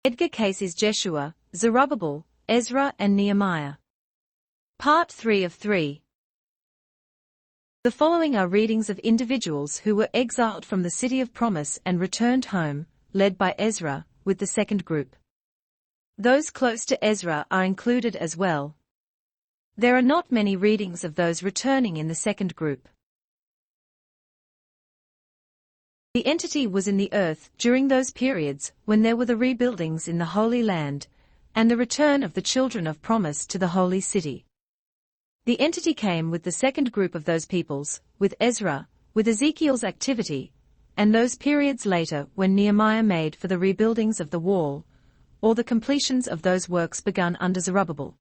Edgar Cayce's Jeshua, Zerubbabel, Ezra and Nehemiah. Part 3 of 3. The following are readings of individuals who were exiled from the city of promise and returned home, led by Ezra, with the second group. Those close to Ezra are included as well. There are not many readings of those returning in the second group. The entity was in the earth during those periods when there were the rebuildings in the Holy Land, and the return of the children of promise to the holy city. The entity came with the second group of those peoples, with Ezra, with Ezekiel's activity, and those periods later when Nehemiah made for the rebuildings of the wall, or the completions of those works begun under Zerubbabel.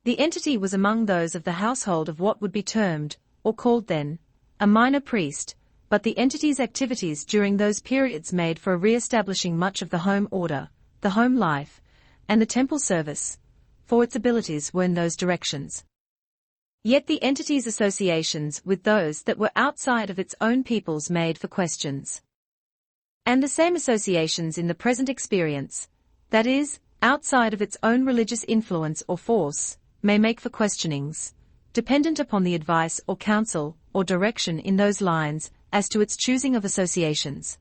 The entity was among those of the household of what would be termed, or called then, a minor priest, but the entity's activities during those periods made for re-establishing much of the home order, the home life, and the temple service, for its abilities were in those directions. Yet the entity's associations with those that were outside of its own peoples made for questions. And the same associations in the present experience, that is, outside of its own religious influence or force, may make for questionings, dependent upon the advice or counsel or direction in those lines as to its choosing of associations.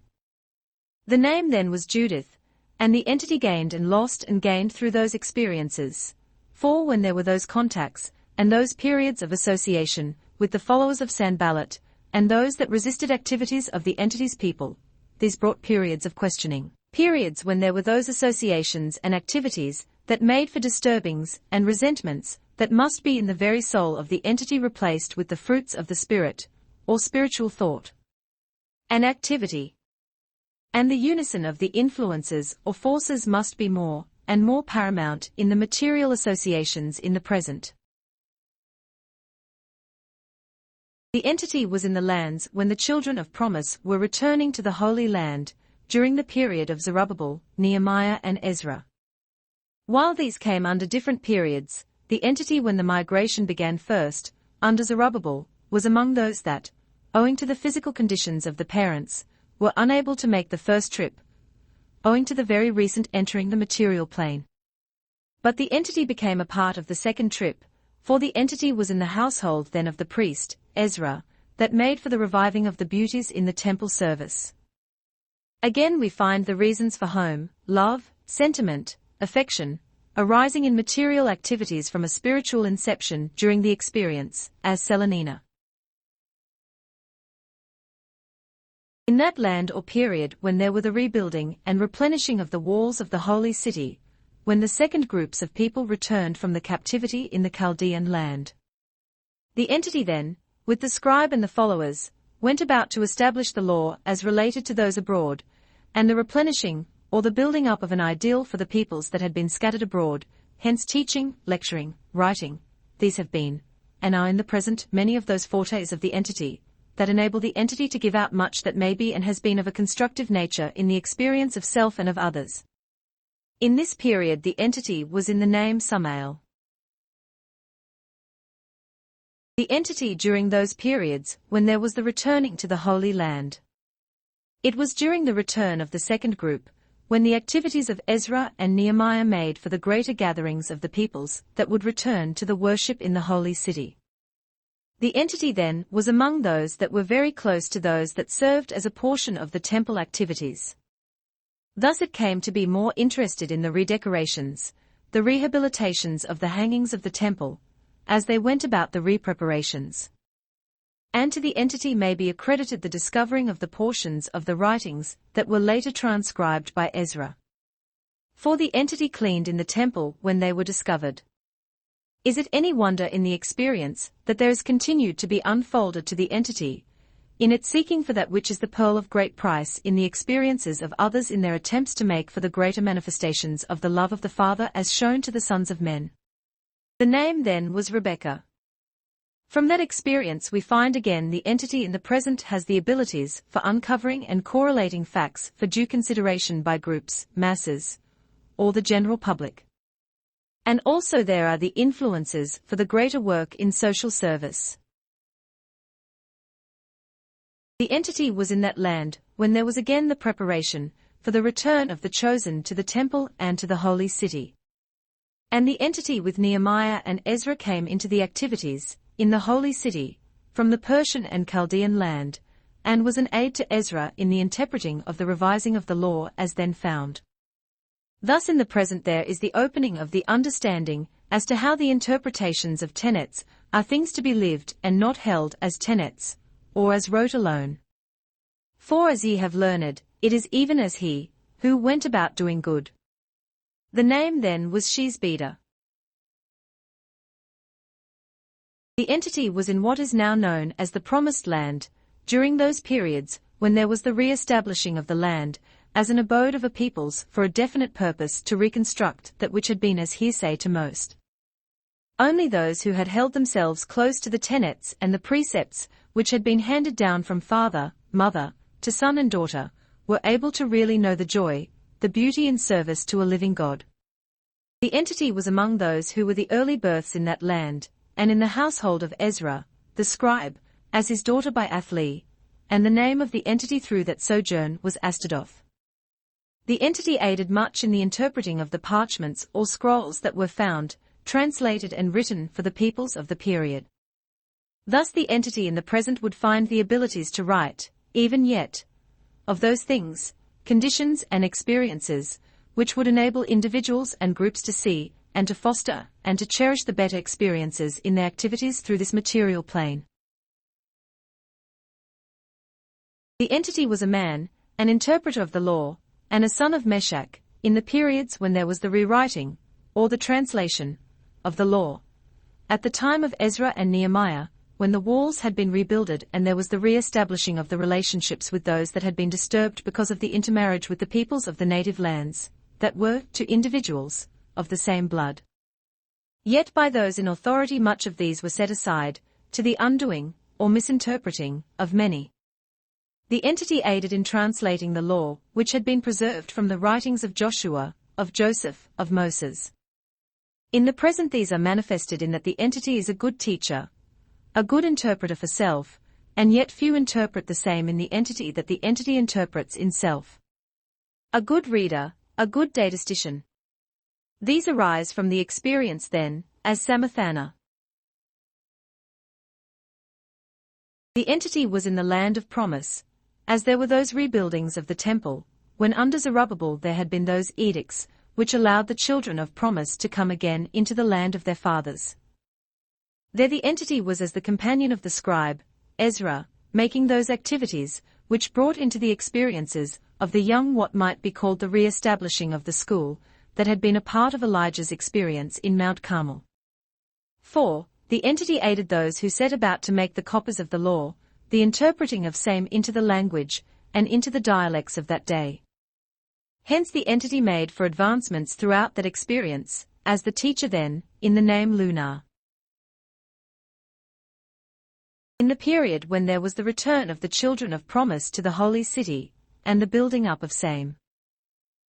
The name then was Judith, and the entity gained and lost and gained through those experiences, for when there were those contacts, and those periods of association, with the followers of Sanballat, and those that resisted activities of the entity's people, these brought periods of questioning, periods when there were those associations and activities that made for disturbings and resentments that must be in the very soul of the entity replaced with the fruits of the Spirit, or spiritual thought and activity. And the unison of the influences or forces must be more and more paramount in the material associations in the present. The entity was in the lands when the children of promise were returning to the Holy Land, during the period of Zerubbabel, Nehemiah and Ezra. While these came under different periods, the entity when the migration began first, under Zerubbabel, was among those that, owing to the physical conditions of the parents, were unable to make the first trip, owing to the very recent entering the material plane. But the entity became a part of the second trip, for the entity was in the household then of the priest, Ezra, that made for the reviving of the beauties in the temple service. Again we find the reasons for home, love, sentiment, affection, arising in material activities from a spiritual inception during the experience, as Selenina. In that land or period when there were the rebuilding and replenishing of the walls of the holy city, when the second groups of people returned from the captivity in the Chaldean land. The entity then, with the scribe and the followers, went about to establish the law as related to those abroad, and the replenishing, or the building up of an ideal for the peoples that had been scattered abroad, hence teaching, lecturing, writing. These have been, and are in the present, many of those fortes of the entity, that enable the entity to give out much that may be and has been of a constructive nature in the experience of self and of others. In this period the entity was in the name Samael. The entity during those periods when there was the returning to the Holy Land. It was during the return of the second group, when the activities of Ezra and Nehemiah made for the greater gatherings of the peoples that would return to the worship in the holy city. The entity then was among those that were very close to those that served as a portion of the temple activities. Thus it came to be more interested in the redecorations, the rehabilitations of the hangings of the temple, as they went about the re-preparations. And to the entity may be accredited the discovering of the portions of the writings that were later transcribed by Ezra. For the entity cleaned in the temple when they were discovered. Is it any wonder in the experience that there is continued to be unfolded to the entity, in its seeking for that which is the pearl of great price in the experiences of others in their attempts to make for the greater manifestations of the love of the Father as shown to the sons of men? The name then was Rebekah. From that experience we find again the entity in the present has the abilities for uncovering and correlating facts for due consideration by groups, masses, or the general public. And also there are the influences for the greater work in social service. The entity was in that land, when there was again the preparation, for the return of the chosen to the temple and to the holy city. And the entity with Nehemiah and Ezra came into the activities, in the holy city, from the Persian and Chaldean land, and was an aid to Ezra in the interpreting of the revising of the law as then found. Thus in the present there is the opening of the understanding as to how the interpretations of tenets are things to be lived and not held as tenets, or as rote alone. For as ye have learned, it is even as he, who went about doing good. The name then was Shesbeder. The entity was in what is now known as the Promised Land, during those periods when there was the re-establishing of the land, as an abode of a peoples for a definite purpose to reconstruct that which had been as hearsay to most. Only those who had held themselves close to the tenets and the precepts which had been handed down from father, mother, to son and daughter, were able to really know the joy, the beauty and service to a living God. The entity was among those who were the early births in that land, and in the household of Ezra, the scribe, as his daughter by Athli, and the name of the entity through that sojourn was Astadoth. The entity aided much in the interpreting of the parchments or scrolls that were found, translated and written for the peoples of the period. Thus the entity in the present would find the abilities to write, even yet, of those things, conditions and experiences, which would enable individuals and groups to see, and to foster, and to cherish the better experiences in their activities through this material plane. The entity was a man, an interpreter of the law, and a son of Meshach, in the periods when there was the rewriting, or the translation, of the law. At the time of Ezra and Nehemiah, when the walls had been rebuilded and there was the re-establishing of the relationships with those that had been disturbed because of the intermarriage with the peoples of the native lands, that were, to individuals, of the same blood. Yet by those in authority much of these were set aside, to the undoing, or misinterpreting, of many. The entity aided in translating the law, which had been preserved from the writings of Joshua, of Joseph, of Moses. In the present these are manifested in that the entity is a good teacher, a good interpreter for self, and yet few interpret the same in the entity that the entity interprets in self. A good reader, a good datistician. These arise from the experience then, as Samathana. The entity was in the land of promise, as there were those rebuildings of the temple, when under Zerubbabel there had been those edicts, which allowed the children of promise to come again into the land of their fathers. There the entity was as the companion of the scribe, Ezra, making those activities, which brought into the experiences of the young what might be called the re-establishing of the school, that had been a part of Elijah's experience in Mount Carmel. 4. The entity aided those who set about to make the copies of the law, the interpreting of same into the language, and into the dialects of that day. Hence the entity made for advancements throughout that experience, as the teacher then, in the name Lunar. In the period when there was the return of the children of promise to the holy city, and the building up of same.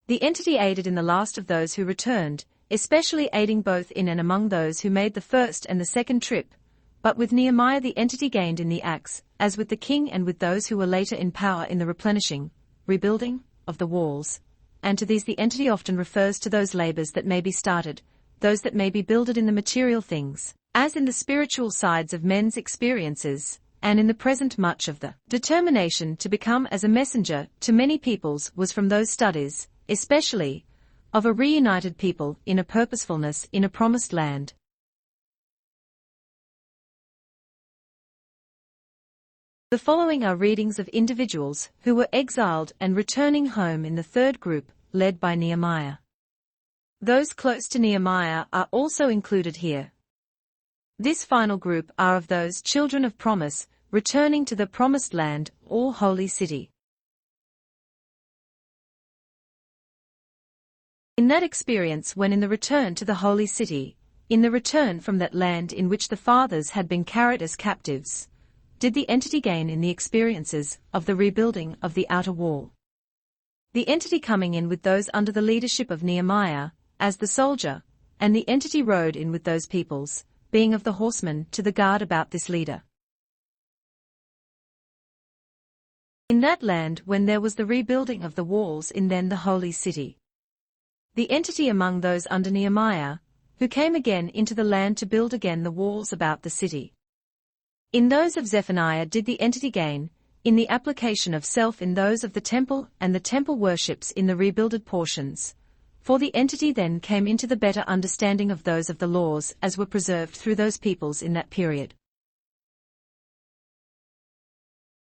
The entity aided in the last of those who returned, especially aiding both in and among those who made the first and the second trip, but with Nehemiah the entity gained in the acts, as with the king and with those who were later in power in the replenishing, rebuilding, of the walls, and to these the entity often refers to those labors that may be started, those that may be builded in the material things, as in the spiritual sides of men's experiences, and in the present much of the determination to become as a messenger to many peoples was from those studies, especially, of a reunited people in a purposefulness in a promised land. The following are readings of individuals who were exiled and returning home in the third group, led by Nehemiah. Those close to Nehemiah are also included here. This final group are of those children of promise, returning to the promised land, or holy city. In that experience when in the return to the holy city, in the return from that land in which the fathers had been carried as captives, did the entity gain in the experiences of the rebuilding of the outer wall. The entity coming in with those under the leadership of Nehemiah, as the soldier, and the entity rode in with those peoples, being of the horsemen to the guard about this leader. in that land when there was the rebuilding of the walls in then the holy city. The entity among those under Nehemiah, who came again into the land to build again the walls about the city. In those of Zephaniah did the entity gain, in the application of self in those of the temple and the temple worships in the rebuilded portions. For the entity then came into the better understanding of those of the laws as were preserved through those peoples in that period.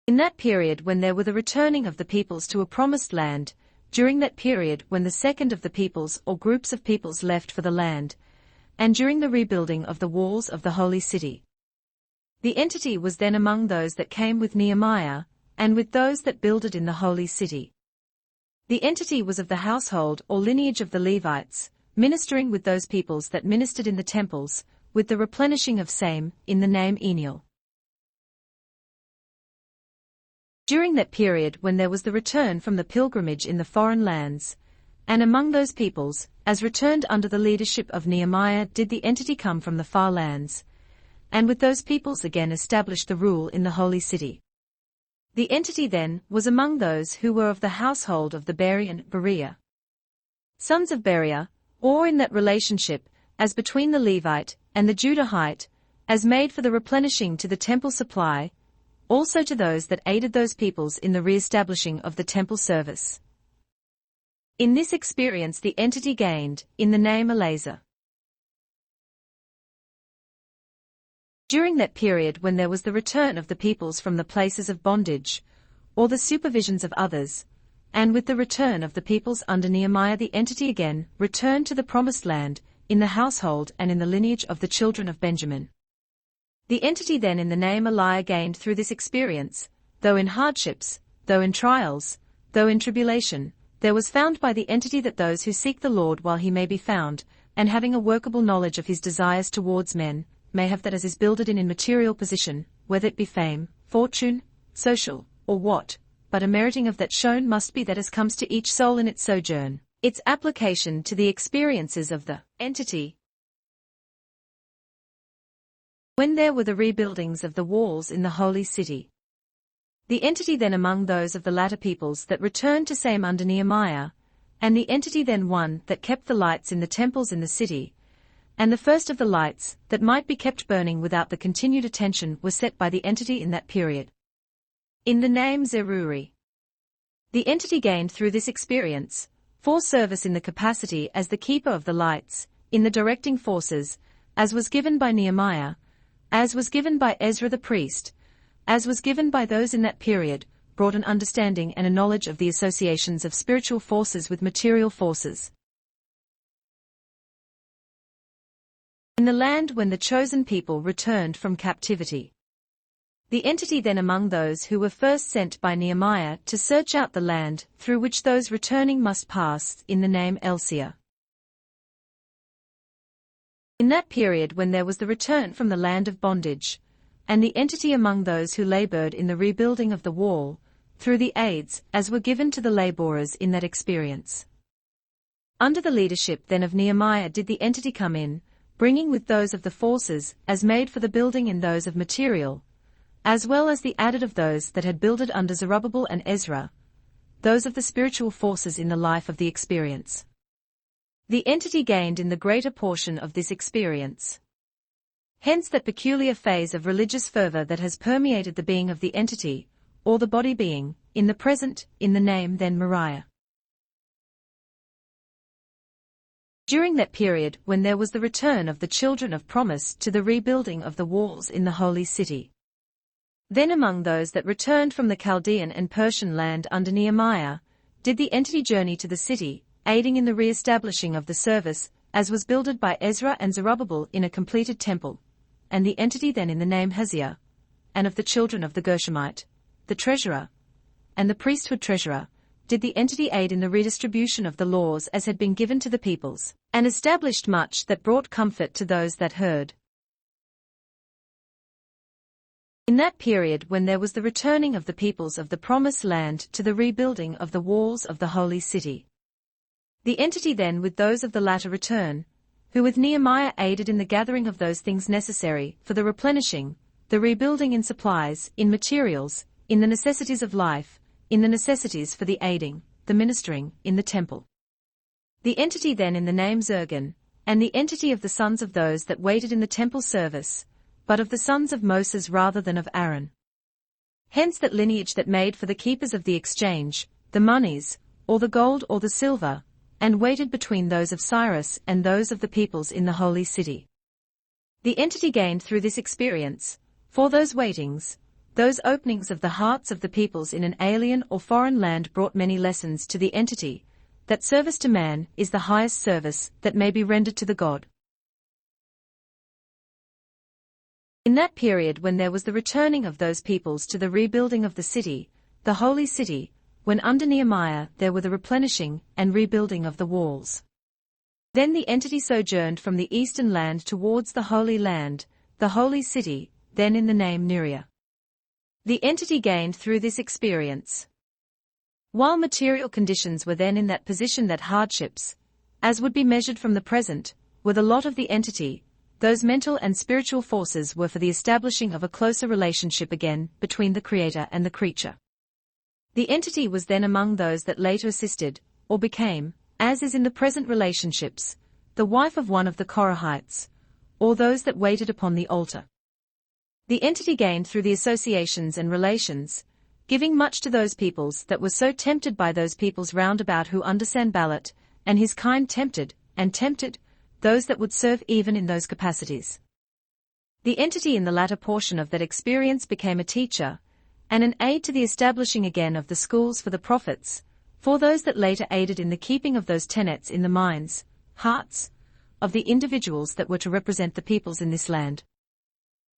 In that period when there were the returning of the peoples to a promised land, during that period when the second of the peoples or groups of peoples left for the land, and during the rebuilding of the walls of the holy city. The entity was then among those that came with Nehemiah, and with those that builded in the holy city. The entity was of the household or lineage of the Levites, ministering with those peoples that ministered in the temples, with the replenishing of same, in the name Eniel. During that period when there was the return from the pilgrimage in the foreign lands, and among those peoples, as returned under the leadership of Nehemiah did the entity come from the far lands, and with those peoples again establish the rule in the holy city. The entity then was among those who were of the household of the Bereah, sons of Bereah, or in that relationship, as between the Levite and the Judahite, as made for the replenishing to the temple supply, also to those that aided those peoples in the re-establishing of the temple service. In this experience the entity gained, in the name Eleazar. During that period when there was the return of the peoples from the places of bondage, or the supervisions of others, and with the return of the peoples under Nehemiah the entity again returned to the promised land, in the household and in the lineage of the children of Benjamin. The entity then in the name Eliah gained through this experience, though in hardships, though in trials, though in tribulation, there was found by the entity that those who seek the Lord while he may be found, and having a workable knowledge of his desires towards men, may have that as is builded in material position, whether it be fame, fortune, social, or what, but a meriting of that shown must be that as comes to each soul in its sojourn, its application to the experiences of the entity. When there were the rebuildings of the walls in the holy city. The entity then among those of the latter peoples that returned to same under Nehemiah, and the entity then one that kept the lights in the temples in the city, and the first of the lights that might be kept burning without the continued attention was set by the entity in that period. In the name Zeruri. The entity gained through this experience, for service in the capacity as the keeper of the lights, in the directing forces, as was given by Nehemiah, as was given by Ezra the priest, as was given by those in that period, brought an understanding and a knowledge of the associations of spiritual forces with material forces. In the land when the chosen people returned from captivity. The entity then among those who were first sent by Nehemiah to search out the land through which those returning must pass, in the name Elsia. In that period when there was the return from the land of bondage, and the entity among those who labored in the rebuilding of the wall, through the aids as were given to the laborers in that experience. Under the leadership then of Nehemiah did the entity come in, bringing with those of the forces as made for the building in those of material, as well as the added of those that had builded under Zerubbabel and Ezra, those of the spiritual forces in the life of the experience. The entity gained in the greater portion of this experience. Hence that peculiar phase of religious fervor that has permeated the being of the entity, or the body being, in the present, in the name then Moriah. During that period when there was the return of the children of promise to the rebuilding of the walls in the holy city. Then among those that returned from the Chaldean and Persian land under Nehemiah, did the entity journey to the city, aiding in the re-establishing of the service, as was builded by Ezra and Zerubbabel in a completed temple, and the entity then in the name Haziah, and of the children of the Gershomite, the treasurer, and the priesthood treasurer, did the entity aid in the redistribution of the laws as had been given to the peoples, and established much that brought comfort to those that heard. In that period when there was the returning of the peoples of the promised land to the rebuilding of the walls of the holy city. The entity then with those of the latter return, who with Nehemiah aided in the gathering of those things necessary for the replenishing, the rebuilding in supplies, in materials, in the necessities of life, in the necessities for the aiding, the ministering, in the temple. The entity then in the name Zergan, and the entity of the sons of those that waited in the temple service, but of the sons of Moses rather than of Aaron. Hence that lineage that made for the keepers of the exchange, the monies, or the gold or the silver, and waited between those of Cyrus and those of the peoples in the holy city. The entity gained through this experience, for those waitings, those openings of the hearts of the peoples in an alien or foreign land brought many lessons to the entity, that service to man is the highest service that may be rendered to the God. In that period when there was the returning of those peoples to the rebuilding of the city, the holy city, when under Nehemiah there were the replenishing and rebuilding of the walls. Then the entity sojourned from the eastern land towards the Holy Land, the holy city, then in the name Nerea. The entity gained through this experience. While material conditions were then in that position that hardships, as would be measured from the present, were the lot of the entity, those mental and spiritual forces were for the establishing of a closer relationship again between the Creator and the creature. The entity was then among those that later assisted, or became, as is in the present relationships, the wife of one of the Korahites, or those that waited upon the altar. The entity gained through the associations and relations, giving much to those peoples that were so tempted by those peoples round about who under Sanballat, and his kind tempted, those that would serve even in those capacities. The entity in the latter portion of that experience became a teacher, and an aid to the establishing again of the schools for the prophets, for those that later aided in the keeping of those tenets in the minds, hearts, of the individuals that were to represent the peoples in this land.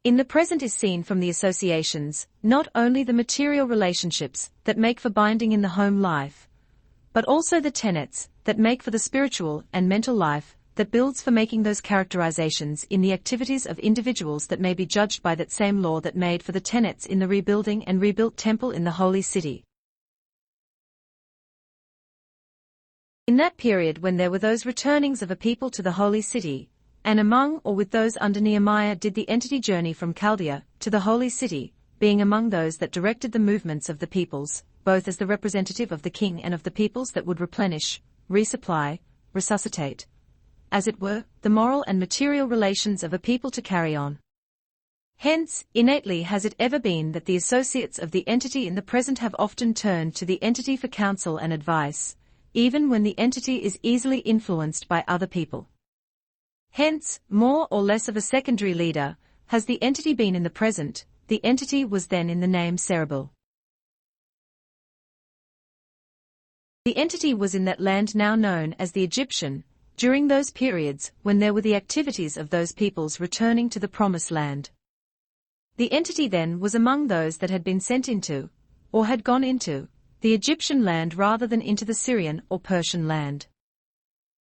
In the present is seen from the associations, not only the material relationships that make for binding in the home life, but also the tenets that make for the spiritual and mental life that builds for making those characterizations in the activities of individuals that may be judged by that same law that made for the tenets in the rebuilding and rebuilt temple in the holy city. In that period when there were those returnings of a people to the holy city, and among or with those under Nehemiah did the entity journey from Chaldea to the holy city, being among those that directed the movements of the peoples, both as the representative of the king and of the peoples that would replenish, resupply, resuscitate, as it were, the moral and material relations of a people to carry on. Hence, innately has it ever been that the associates of the entity in the present have often turned to the entity for counsel and advice, even when the entity is easily influenced by other people. Hence, more or less of a secondary leader, has the entity been in the present, the entity was then in the name Cerebel. The entity was in that land now known as the Egyptian, during those periods when there were the activities of those peoples returning to the Promised Land. The entity then was among those that had been sent into, or had gone into, the Egyptian land rather than into the Syrian or Persian land.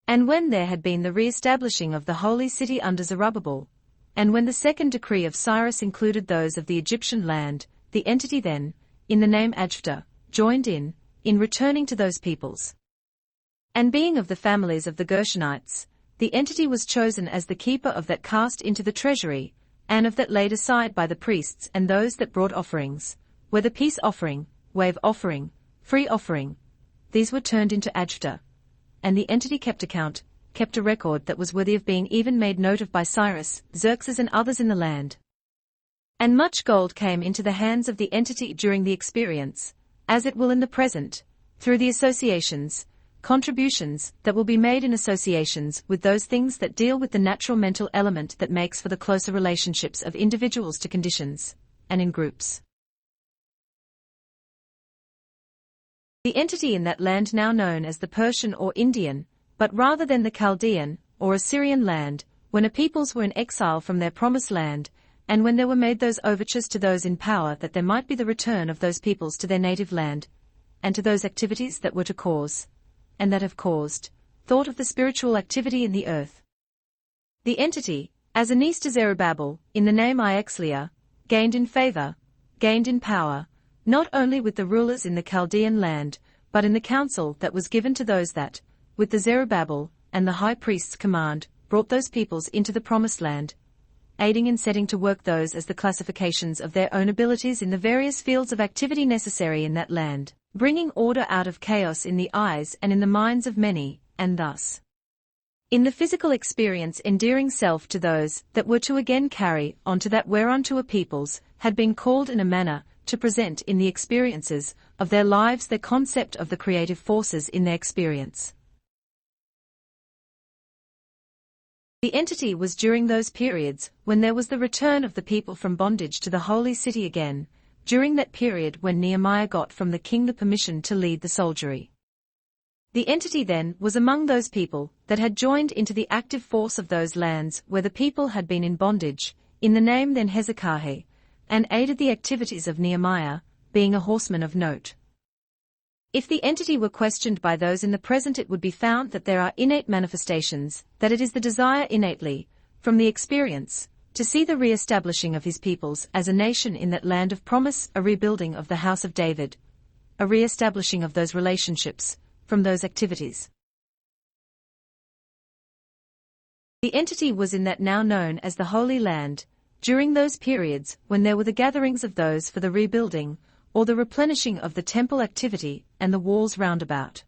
And when there had been the re-establishing of the holy city under Zerubbabel, and when the second decree of Cyrus included those of the Egyptian land, the entity then, in the name Ajphta, joined in returning to those peoples. And being of the families of the Gershonites, the entity was chosen as the keeper of that cast into the treasury, and of that laid aside by the priests and those that brought offerings, whether peace offering, wave offering, free offering, these were turned into Ajphta. And the entity kept account, kept a record that was worthy of being even made note of by Cyrus, Xerxes and others in the land. And much gold came into the hands of the entity during the experience, as it will in the present, through the associations, contributions that will be made in associations with those things that deal with the natural mental element that makes for the closer relationships of individuals to conditions, and in groups. The entity in that land now known as the Persian or Indian, but rather than the Chaldean, or Assyrian land, when a peoples were in exile from their promised land, and when there were made those overtures to those in power that there might be the return of those peoples to their native land, and to those activities that were to cause, and that have caused, thought of the spiritual activity in the earth. The entity, as a niece to Zerubbabel, in the name Ixlia, gained in favor, gained in power, not only with the rulers in the Chaldean land, but in the counsel that was given to those that, with the Zerubbabel and the high priest's command, brought those peoples into the promised land, aiding in setting to work those as the classifications of their own abilities in the various fields of activity necessary in that land. bringing order out of chaos in the eyes and in the minds of many, and thus, in the physical experience endearing self to those that were to again carry on to that whereunto a peoples had been called in a manner to present in the experiences of their lives their concept of the creative forces in their experience. The entity was during those periods when there was the return of the people from bondage to the holy city again, during that period when Nehemiah got from the king the permission to lead the soldiery. The entity then was among those people that had joined into the active force of those lands where the people had been in bondage, in the name then Hezekiah, and aided the activities of Nehemiah, being a horseman of note. If the entity were questioned by those in the present, it would be found that there are innate manifestations, that it is the desire innately, from the experience, to see the re-establishing of his peoples as a nation in that land of promise, a rebuilding of the house of David, a re-establishing of those relationships, from those activities. The entity was in that now known as the Holy Land, during those periods when there were the gatherings of those for the rebuilding, or the replenishing of the temple activity, and the walls round about.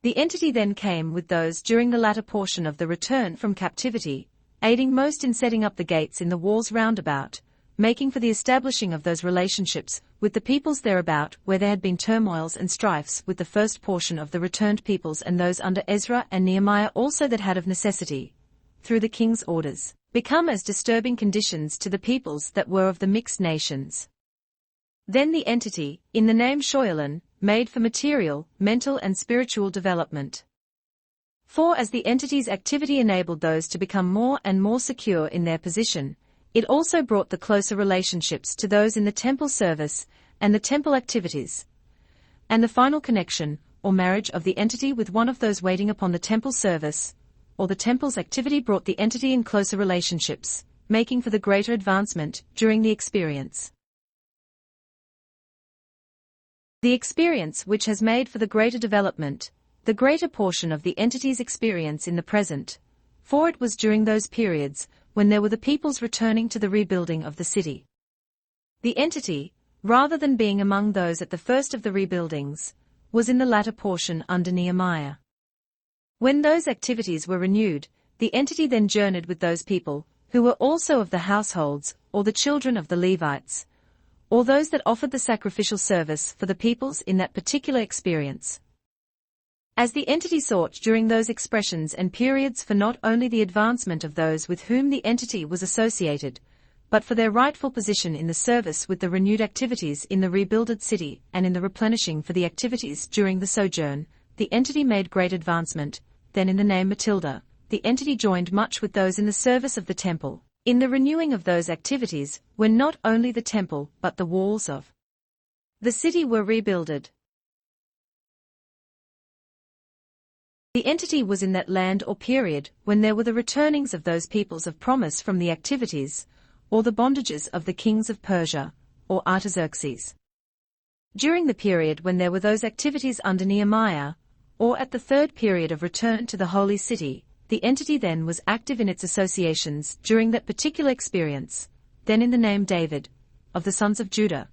The entity then came with those during the latter portion of the return from captivity, aiding most in setting up the gates in the walls round about, making for the establishing of those relationships with the peoples thereabout where there had been turmoils and strifes with the first portion of the returned peoples and those under Ezra and Nehemiah also that had of necessity, through the king's orders, become as disturbing conditions to the peoples that were of the mixed nations. Then the entity, in the name Shoyalan, made for material, mental and spiritual development. For as the entity's activity enabled those to become more and more secure in their position, it also brought the closer relationships to those in the temple service and the temple activities. And the final connection, or marriage of the entity with one of those waiting upon the temple service, or the temple's activity brought the entity in closer relationships, making for the greater advancement during the experience. The experience which has made for the greater development, the greater portion of the entity's experience in the present, for it was during those periods when there were the peoples returning to the rebuilding of the city. The entity, rather than being among those at the first of the rebuildings, was in the latter portion under Nehemiah. When those activities were renewed, the entity then journeyed with those people, who were also of the households, or the children of the Levites, or those that offered the sacrificial service for the peoples in that particular experience. As the entity sought during those expressions and periods for not only the advancement of those with whom the entity was associated, but for their rightful position in the service with the renewed activities in the rebuilded city and in the replenishing for the activities during the sojourn, the entity made great advancement. Then in the name Matilda, the entity joined much with those in the service of the temple, in the renewing of those activities, when not only the temple but the walls of the city were rebuilded. The entity was in that land or period when there were the returnings of those peoples of promise from the activities, or the bondages of the kings of Persia, or Artaxerxes. During the period when there were those activities under Nehemiah, or at the third period of return to the holy city, the entity then was active in its associations during that particular experience, then in the name David, of the sons of Judah,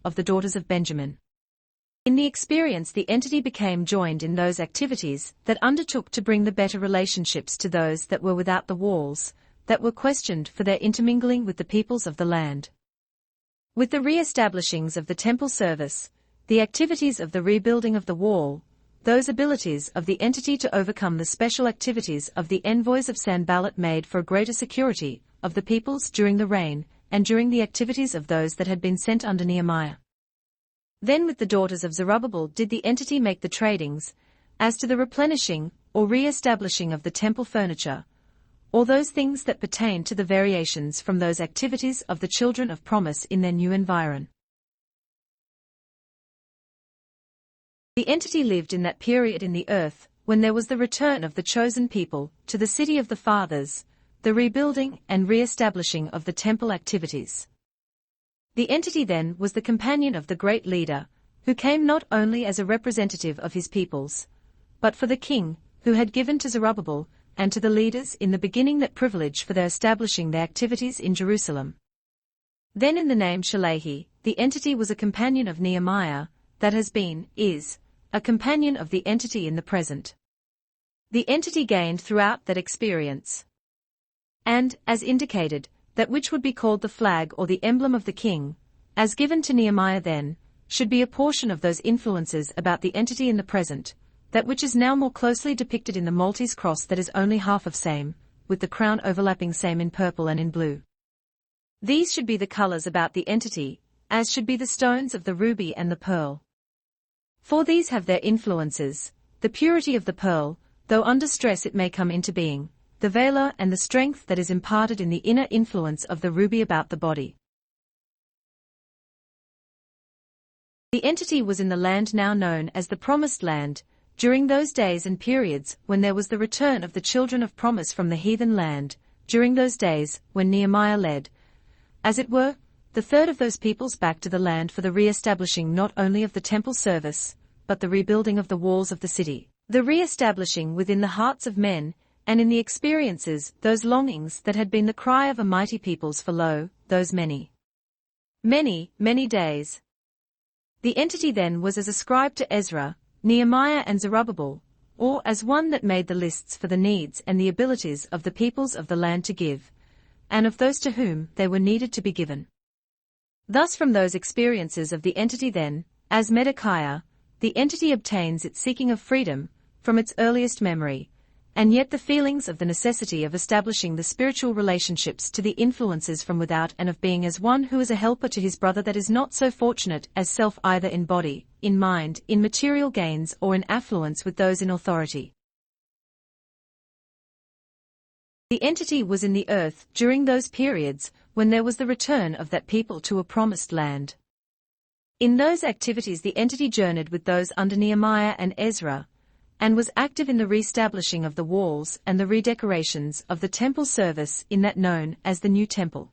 of the daughters of Benjamin. In the experience the entity became joined in those activities that undertook to bring the better relationships to those that were without the walls, that were questioned for their intermingling with the peoples of the land. With the re-establishings of the temple service, the activities of the rebuilding of the wall, those abilities of the entity to overcome the special activities of the envoys of Sanballat made for a greater security of the peoples during the reign and during the activities of those that had been sent under Nehemiah. Then with the daughters of Zerubbabel did the entity make the tradings, as to the replenishing or re-establishing of the temple furniture, or those things that pertain to the variations from those activities of the children of promise in their new environ. The entity lived in that period in the earth, when there was the return of the chosen people to the city of the fathers, the rebuilding and re-establishing of the temple activities. The entity then was the companion of the great leader, who came not only as a representative of his peoples, but for the king, who had given to Zerubbabel and to the leaders in the beginning that privilege for their establishing their activities in Jerusalem. Then in the name Shalehi, the entity was a companion of Nehemiah, that has been, is, a companion of the entity in the present. The entity gained throughout that experience. And, as indicated, that which would be called the flag or the emblem of the king, as given to Nehemiah then, should be a portion of those influences about the entity in the present, that which is now more closely depicted in the Maltese cross that is only half of same, with the crown overlapping same in purple and in blue. These should be the colors about the entity, as should be the stones of the ruby and the pearl. For these have their influences, the purity of the pearl, though under stress it may come into being, the valor and the strength that is imparted in the inner influence of the ruby about the body. The entity was in the land now known as the Promised Land, during those days and periods when there was the return of the children of promise from the heathen land, during those days when Nehemiah led, as it were, the third of those peoples back to the land for the re-establishing not only of the temple service, but the rebuilding of the walls of the city, the re-establishing within the hearts of men, and in the experiences those longings that had been the cry of a mighty peoples for lo, those many days. The entity then was as ascribed to Ezra, Nehemiah and Zerubbabel, or as one that made the lists for the needs and the abilities of the peoples of the land to give, and of those to whom they were needed to be given. Thus from those experiences of the entity then, as Medekiah, the entity obtains its seeking of freedom, from its earliest memory, and yet the feelings of the necessity of establishing the spiritual relationships to the influences from without and of being as one who is a helper to his brother that is not so fortunate as self either in body, in mind, in material gains or in affluence with those in authority. The entity was in the earth during those periods when there was the return of that people to a promised land. In those activities the entity journeyed with those under Nehemiah and Ezra, and was active in the re-establishing of the walls and the redecorations of the temple service in that known as the New Temple.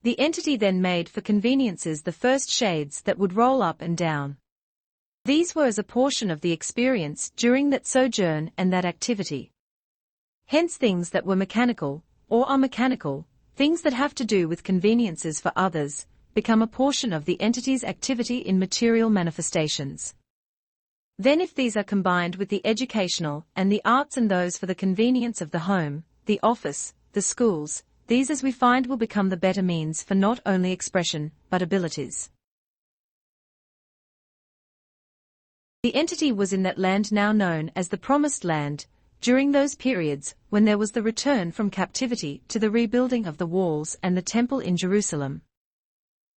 The entity then made for conveniences the first shades that would roll up and down. These were as a portion of the experience during that sojourn and that activity. Hence things that were mechanical, or are mechanical, things that have to do with conveniences for others, become a portion of the entity's activity in material manifestations. Then if these are combined with the educational and the arts and those for the convenience of the home, the office, the schools, these as we find will become the better means for not only expression, but abilities. The entity was in that land now known as the Promised Land, during those periods when there was the return from captivity to the rebuilding of the walls and the temple in Jerusalem.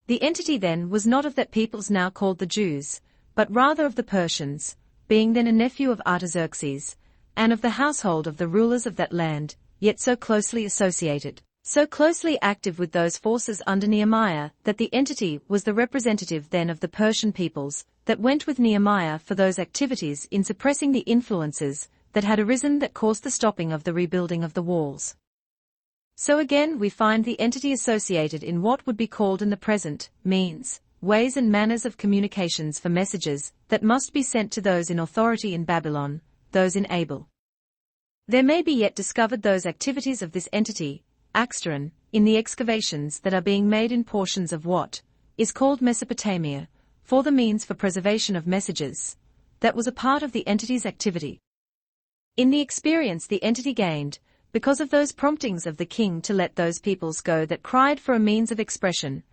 The entity then was not of that peoples now called the Jews, but rather of the Persians, being then a nephew of Artaxerxes, and of the household of the rulers of that land, yet so closely associated, so closely active with those forces under Nehemiah, that the entity was the representative then of the Persian peoples, that went with Nehemiah for those activities in suppressing the influences that had arisen that caused the stopping of the rebuilding of the walls. So again we find the entity associated in what would be called in the present, means, ways and manners of communications for messages that must be sent to those in authority in Babylon, those in Abel. There may be yet discovered those activities of this entity, Axtaran, in the excavations that are being made in portions of what is called Mesopotamia, for the means for preservation of messages, that was a part of the entity's activity. In the experience the entity gained, because of those promptings of the king to let those peoples go that cried for a means of expression,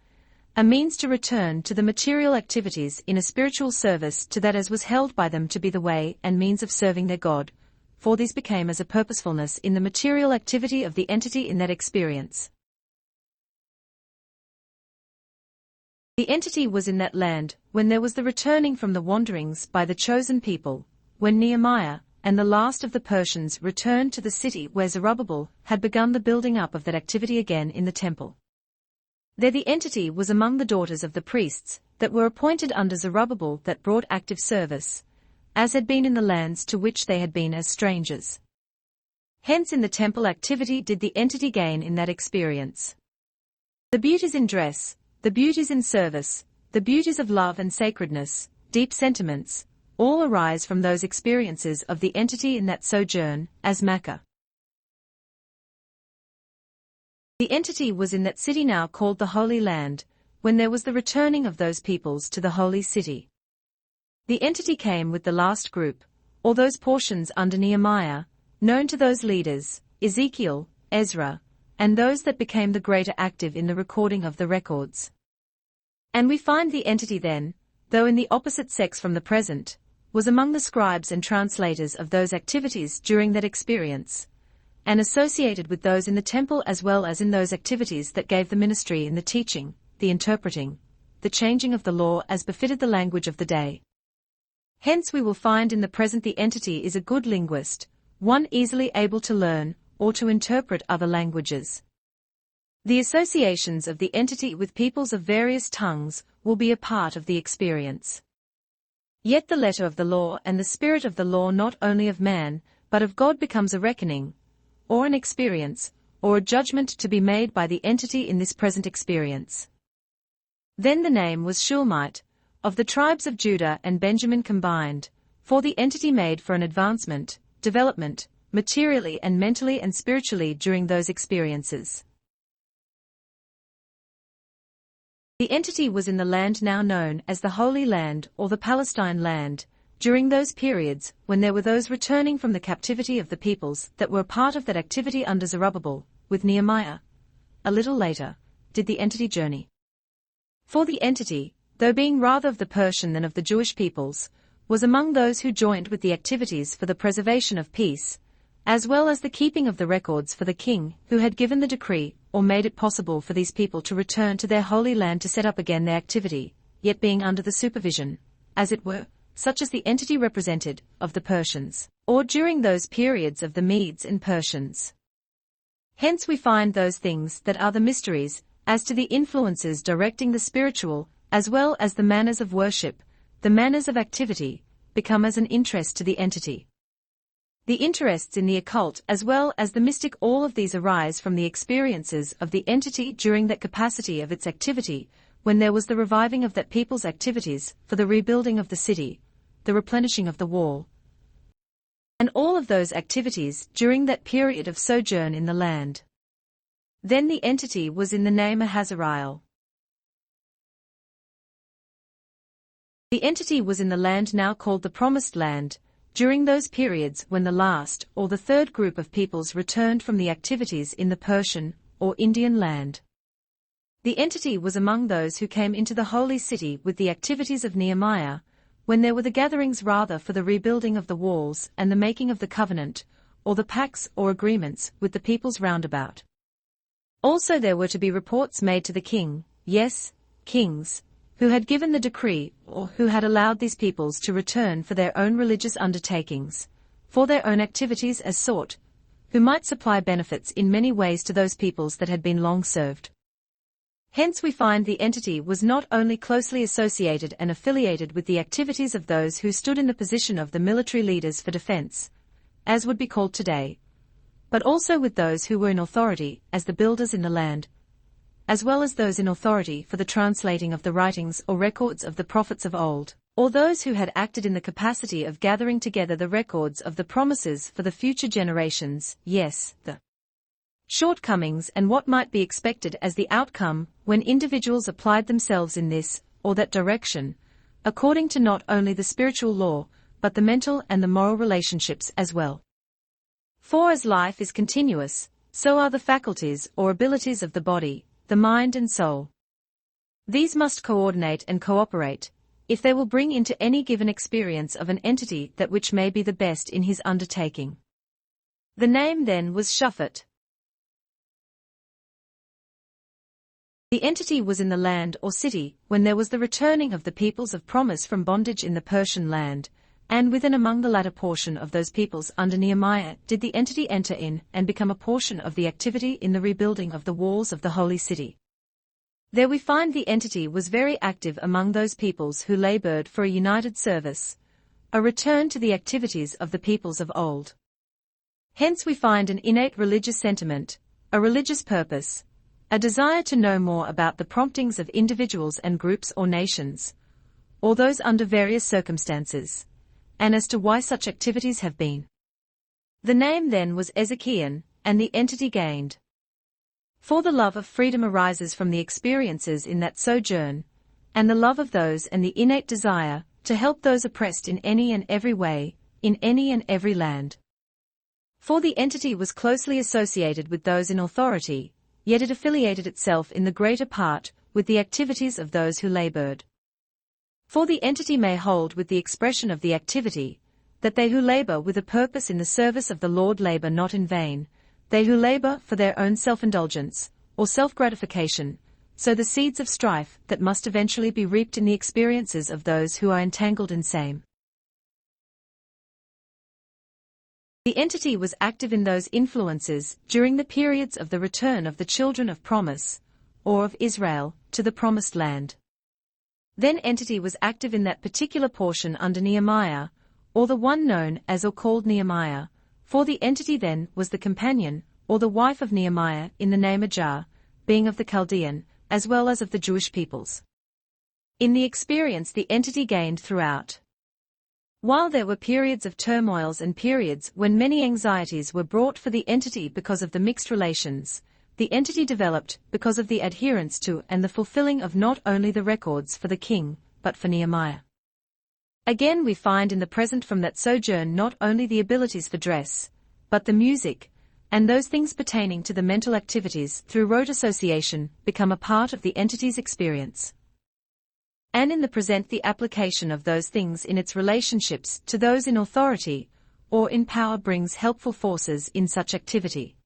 a means to return to the material activities in a spiritual service to that as was held by them to be the way and means of serving their God, for these became as a purposefulness in the material activity of the entity in that experience. The entity was in that land when there was the returning from the wanderings by the chosen people, when Nehemiah and the last of the Persians returned to the city where Zerubbabel had begun the building up of that activity again in the temple. There the entity was among the daughters of the priests that were appointed under Zerubbabel that brought active service, as had been in the lands to which they had been as strangers. Hence in the temple activity did the entity gain in that experience. The beauties in dress, the beauties in service, the beauties of love and sacredness, deep sentiments, all arise from those experiences of the entity in that sojourn, as Makkah. The entity was in that city now called the Holy Land, when there was the returning of those peoples to the holy city. The entity came with the last group, or those portions under Nehemiah, known to those leaders, Ezekiel, Ezra, and those that became the greater active in the recording of the records. And we find the entity then, though in the opposite sex from the present, was among the scribes and translators of those activities during that experience, and associated with those in the temple as well as in those activities that gave the ministry in the teaching, the interpreting, the changing of the law as befitted the language of the day. Hence we will find in the present the entity is a good linguist, one easily able to learn or to interpret other languages. The associations of the entity with peoples of various tongues will be a part of the experience. Yet the letter of the law and the spirit of the law not only of man, but of God becomes a reckoning, or an experience, or a judgment to be made by the entity in this present experience. Then the name was Shulamite, of the tribes of Judah and Benjamin combined, for the entity made for an advancement, development, materially and mentally and spiritually during those experiences. The entity was in the land now known as the Holy Land or the Palestine land, during those periods when there were those returning from the captivity of the peoples that were part of that activity under Zerubbabel, with Nehemiah. A little later, did the entity journey. For the entity, though being rather of the Persian than of the Jewish peoples, was among those who joined with the activities for the preservation of peace, as well as the keeping of the records for the king who had given the decree or made it possible for these people to return to their holy land to set up again their activity, yet being under the supervision, as it were, such as the entity represented, of the Persians, or during those periods of the Medes and Persians. Hence we find those things that are the mysteries, as to the influences directing the spiritual, as well as the manners of worship, the manners of activity, become as an interest to the entity. The interests in the occult as well as the mystic, all of these arise from the experiences of the entity during that capacity of its activity, when there was the reviving of that people's activities for the rebuilding of the city, the replenishing of the wall, and all of those activities during that period of sojourn in the land. Then the entity was in the name Ahazariel. The entity was in the land now called the Promised Land, during those periods when the last or the third group of peoples returned from the activities in the Persian or Indian land. The entity was among those who came into the holy city with the activities of Nehemiah, when there were the gatherings rather for the rebuilding of the walls and the making of the covenant, or the pacts or agreements with the peoples round about. Also there were to be reports made to the king, yes, kings, who had given the decree or who had allowed these peoples to return for their own religious undertakings, for their own activities as sought, who might supply benefits in many ways to those peoples that had been long served. Hence we find the entity was not only closely associated and affiliated with the activities of those who stood in the position of the military leaders for defense, as would be called today, but also with those who were in authority as the builders in the land, as well as those in authority for the translating of the writings or records of the prophets of old, or those who had acted in the capacity of gathering together the records of the promises for the future generations, yes, the shortcomings and what might be expected as the outcome when individuals applied themselves in this or that direction, according to not only the spiritual law, but the mental and the moral relationships as well. For as life is continuous, so are the faculties or abilities of the body, the mind and soul. These must coordinate and cooperate, if they will bring into any given experience of an entity that which may be the best in his undertaking. The name then was Shaphat. The entity was in the land or city when there was the returning of the peoples of promise from bondage in the Persian land, and within among the latter portion of those peoples under Nehemiah did the entity enter in and become a portion of the activity in the rebuilding of the walls of the holy city. There we find the entity was very active among those peoples who labored for a united service, a return to the activities of the peoples of old. Hence we find an innate religious sentiment, a religious purpose, a desire to know more about the promptings of individuals and groups or nations, or those under various circumstances, and as to why such activities have been. The name then was Ezekiel, and the entity gained. For the love of freedom arises from the experiences in that sojourn, and the love of those and the innate desire, to help those oppressed in any and every way, in any and every land. For the entity was closely associated with those in authority, yet it affiliated itself in the greater part with the activities of those who labored. For the entity may hold with the expression of the activity, that they who labor with a purpose in the service of the Lord labor not in vain, they who labor for their own self-indulgence, or self-gratification, sow the seeds of strife that must eventually be reaped in the experiences of those who are entangled in same. The entity was active in those influences during the periods of the return of the children of promise, or of Israel, to the promised land. Then entity was active in that particular portion under Nehemiah, or the one known as or called Nehemiah, for the entity then was the companion, or the wife of Nehemiah in the name Ajah, being of the Chaldean, as well as of the Jewish peoples. In the experience the entity gained throughout. While there were periods of turmoils and periods when many anxieties were brought for the entity because of the mixed relations, the entity developed because of the adherence to and the fulfilling of not only the records for the king, but for Nehemiah. Again we find in the present from that sojourn not only the abilities for dress, but the music, and those things pertaining to the mental activities through rote association become a part of the entity's experience. And in the present the application of those things in its relationships to those in authority, or in power brings helpful forces in such activity.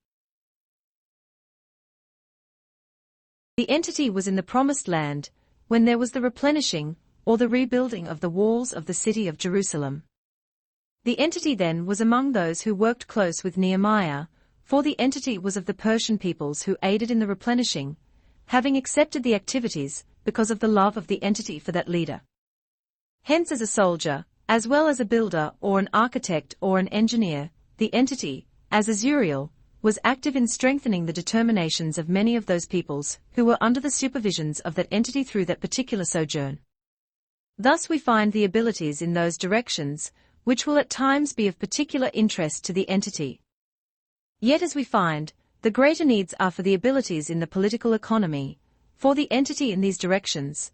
The entity was in the promised land, when there was the replenishing, or the rebuilding of the walls of the city of Jerusalem. The entity then was among those who worked close with Nehemiah, for the entity was of the Persian peoples who aided in the replenishing, having accepted the activities, because of the love of the entity for that leader. Hence as a soldier, as well as a builder or an architect or an engineer, the entity, as Azuriel, was active in strengthening the determinations of many of those peoples who were under the supervisions of that entity through that particular sojourn. Thus we find the abilities in those directions, which will at times be of particular interest to the entity. Yet as we find, the greater needs are for the abilities in the political economy, for the entity in these directions,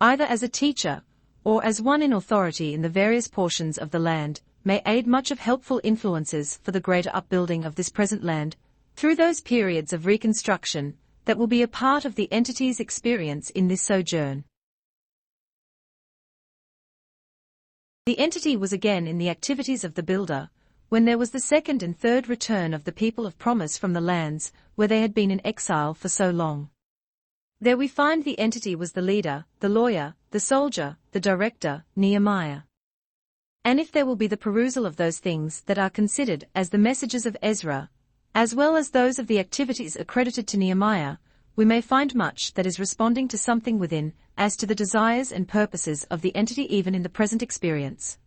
either as a teacher, or as one in authority in the various portions of the land, may aid much of helpful influences for the greater upbuilding of this present land, through those periods of reconstruction, that will be a part of the entity's experience in this sojourn. The entity was again in the activities of the builder, when there was the second and third return of the people of promise from the lands where they had been in exile for so long. There we find the entity was the leader, the lawyer, the soldier, the director, Nehemiah. And if there will be the perusal of those things that are considered as the messages of Ezra, as well as those of the activities accredited to Nehemiah, we may find much that is responding to something within, as to the desires and purposes of the entity even in the present experience.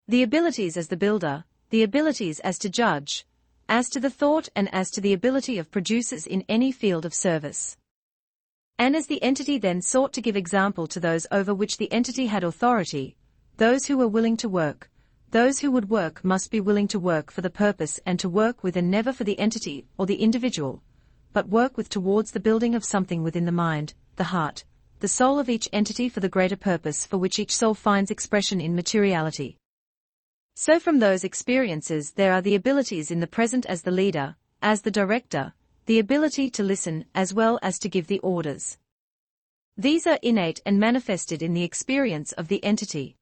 The abilities as the builder, the abilities as to judge, as to the thought and as to the ability of producers in any field of service. And as the entity then sought to give example to those over which the entity had authority, those who were willing to work, those who would work must be willing to work for the purpose and to work with and never for the entity or the individual, but work with towards the building of something within the mind, the heart, the soul of each entity for the greater purpose for which each soul finds expression in materiality. So from those experiences there are the abilities in the present as the leader, as the director, the ability to listen as well as to give the orders. These are innate and manifested in the experience of the entity.